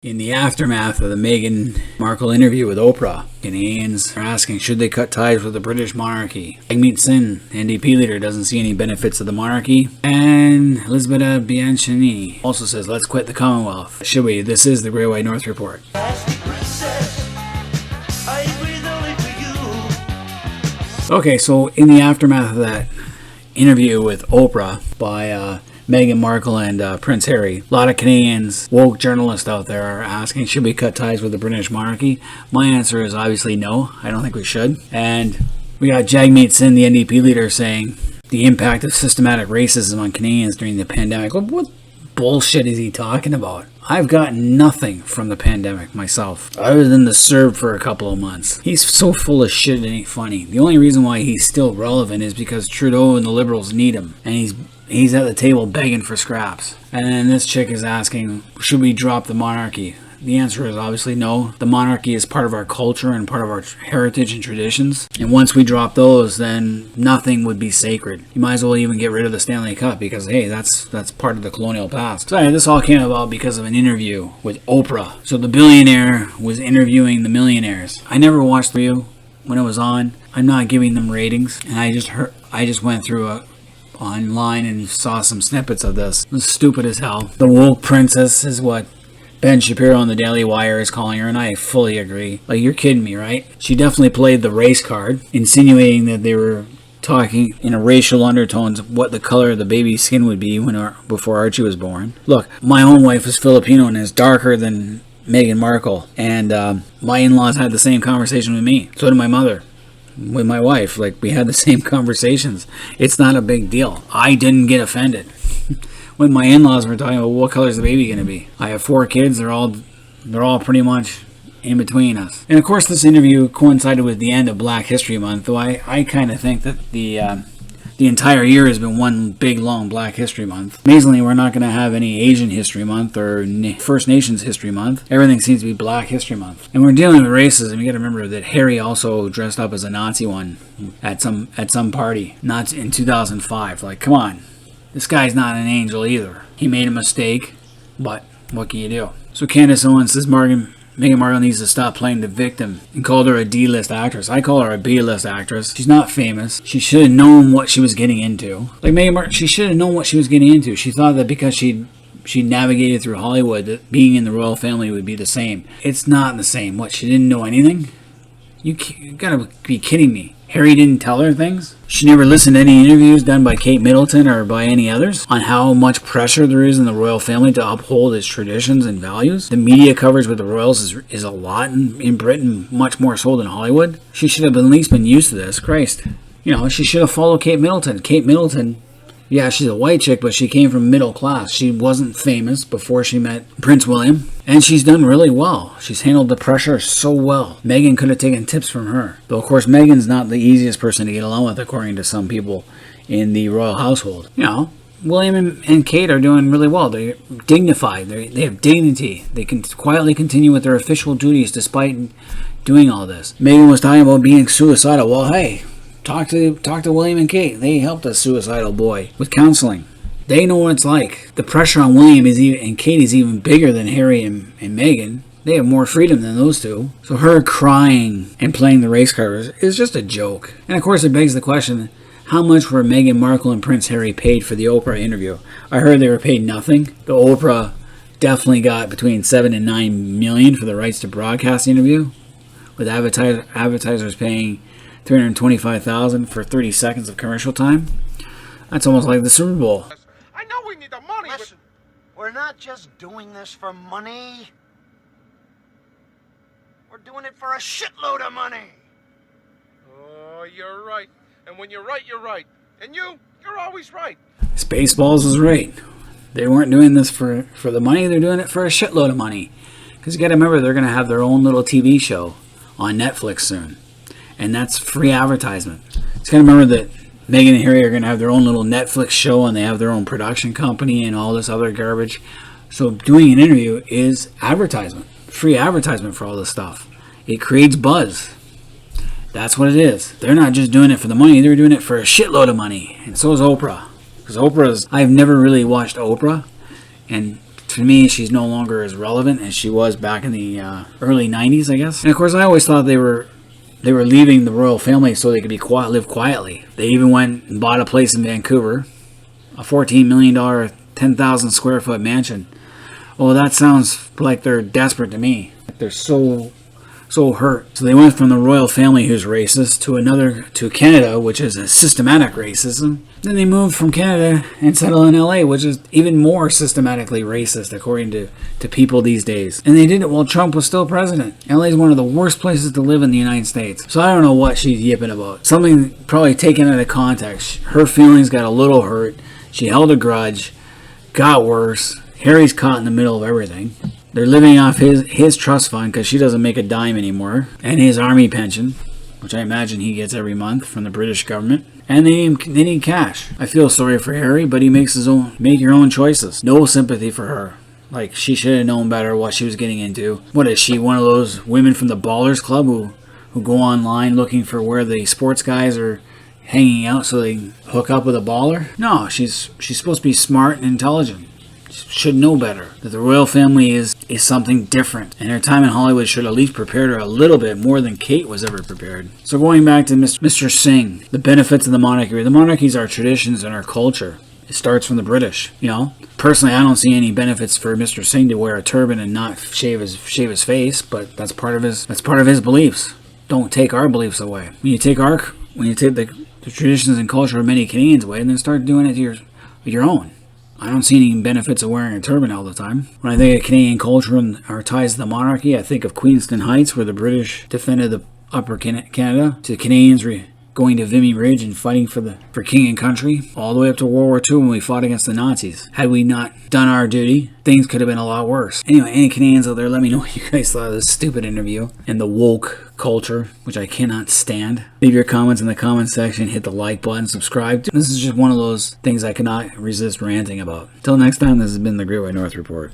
In the aftermath of the Meghan Markle interview with Oprah, Canadians are asking, should they cut ties with the British monarchy? Jagmeet Singh, NDP leader, doesn't see any benefits of the monarchy. And Elizabeth Bianchini also says, let's quit the Commonwealth. Should we? This is the Great White North Report. Okay, so in the aftermath of that interview with Oprah by Meghan Markle and Prince Harry, a lot of Canadians, woke journalists out there are asking, should we cut ties with the British monarchy? My answer is obviously no. I don't think we should. And we got Jagmeet Singh, the NDP leader, saying the impact of systematic racism on Canadians during the pandemic. What bullshit is he talking about? I've got nothing from the pandemic myself, other than the CERB for a couple of months. He's so full of shit it ain't funny. The only reason why he's still relevant is because Trudeau and the Liberals need him, and he's at the table begging for scraps. And then this chick is asking, should we drop the monarchy? The answer is obviously no. The monarchy is part of our culture and part of our heritage and traditions. And once we drop those, then nothing would be sacred. You might as well even get rid of the Stanley Cup because, hey, that's part of the colonial past. So this all came about because of an interview with Oprah. So the billionaire was interviewing the millionaires. I never watched the interview when it was on. I'm not giving them ratings. And I just went through online and saw some snippets of this. It was stupid as hell. The woke princess is what Ben Shapiro on the Daily Wire is calling her, and I fully agree. Like, you're kidding me, right? She definitely played the race card, insinuating that they were talking in a racial undertones of what the color of the baby's skin would be before Archie was born. Look, my own wife is Filipino and is darker than Meghan Markle, and my in-laws had the same conversation with me. So did my mother. With my wife, like, we had the same conversations. It's not a big deal. I didn't get offended. When my in-laws were talking about what color is the baby going to be. I have 4 kids. They're all pretty much in between us. And of course, this interview coincided with the end of Black History Month, though I kind of think that the entire year has been one big, long Black History Month. Amazingly, we're not going to have any Asian History Month or First Nations History Month. Everything seems to be Black History Month. And we're dealing with racism. You got to remember that Harry also dressed up as a Nazi one at some party, not in 2005. Like, come on. This guy's not an angel either. He made a mistake, but what can you do? So Candace Owens says Meghan Markle needs to stop playing the victim and called her a D-list actress. I call her a B-list actress. She's not famous. She should have known what she was getting into. Like Meghan Markle, she should have known what she was getting into. She thought that because she navigated through Hollywood, that being in the royal family would be the same. It's not the same. What, she didn't know anything? You gotta be kidding me. Harry didn't tell her things? She never listened to any interviews done by Kate Middleton or by any others on how much pressure there is in the royal family to uphold its traditions and values. The media coverage with the royals is a lot in Britain, much more so than Hollywood. She should have at least been used to this. Christ. You know, she should have followed Kate Middleton. Kate Middleton, yeah, she's a white chick, but she came from middle class. She wasn't famous before she met Prince William, and she's done really well. She's handled the pressure so well. Meghan could have taken tips from her. Though, of course, Meghan's not the easiest person to get along with, according to some people in the royal household. You know, William and Kate are doing really well. They're dignified. They have dignity. They can quietly continue with their official duties despite doing all this. Meghan was talking about being suicidal. Well, hey, Talk to William and Kate. They helped a suicidal boy with counseling. They know what it's like. The pressure on William and Kate is even bigger than Harry and Meghan. They have more freedom than those two. So her crying and playing the race card is just a joke. And of course it begs the question, how much were Meghan Markle and Prince Harry paid for the Oprah interview? I heard they were paid nothing. The Oprah definitely got between $7 and $9 million for the rights to broadcast the interview, with advertisers paying $325,000 for 30 seconds of commercial time. That's almost like the Super Bowl. I know we need the money. Listen, we're not just doing this for money. We're doing it for a shitload of money. Oh, you're right. And when you're right, you're right. And you're always right. Spaceballs is right. They weren't doing this for the money. They're doing it for a shitload of money. Because you got to remember, they're going to have their own little TV show on Netflix soon. And that's free advertisement. Just got to remember that Meghan and Harry are going to have their own little Netflix show, and they have their own production company and all this other garbage. So doing an interview is advertisement. Free advertisement for all this stuff. It creates buzz. That's what it is. They're not just doing it for the money. They're doing it for a shitload of money. And so is Oprah. Because I've never really watched Oprah. And to me, she's no longer as relevant as she was back in the early 90s, I guess. And of course, I always thought they were leaving the royal family so they could be live quietly. They even went and bought a place in Vancouver, a $14 million, 10,000 square foot mansion. Oh, that sounds like they're desperate to me. They're so hurt. So they went from the royal family, who's racist, to Canada, which is a systematic racism. Then they moved from Canada and settled in LA, which is even more systematically racist, according to people these days. And they did it while Trump was still president. LA is one of the worst places to live in the United States. So I don't know what she's yipping about. Something probably taken out of context. Her feelings got a little hurt. She held a grudge. Got worse. Harry's caught in the middle of everything. They're living off his trust fund because she doesn't make a dime anymore, and his army pension, which I imagine he gets every month from the British government. And they need cash. I feel sorry for Harry, but he make your own choices. No sympathy for her. Like, she should have known better what she was getting into. What is she, one of those women from the Ballers Club who go online looking for where the sports guys are hanging out so they hook up with a baller? No, she's supposed to be smart and intelligent. Should know better, that the royal family is something different, and her time in Hollywood should at least prepare her a little bit more than Kate was ever prepared. So going back to Mr. Singh, the benefits of the monarchy. The monarchies are traditions and our culture. It starts from the British, you know. Personally, I don't see any benefits for Mr. Singh to wear a turban and not shave his face, but that's part of his beliefs. Don't take our beliefs away. When you take the traditions and culture of many Canadians away, and then start doing it to your own. I don't see any benefits of wearing a turban all the time. When I think of Canadian culture and our ties to the monarchy, I think of Queenston Heights, where the British defended the Upper Canada, to Canadians going to Vimy Ridge and fighting for king and country, all the way up to World War II when we fought against the Nazis. Had we not done our duty, things could have been a lot worse. Anyway, any Canadians out there, let me know what you guys thought of this stupid interview and the woke culture, which I cannot stand. Leave your comments in the comment section, hit the like button, subscribe. This is just one of those things I cannot resist ranting about. Till next time, this has been the Great White North Report.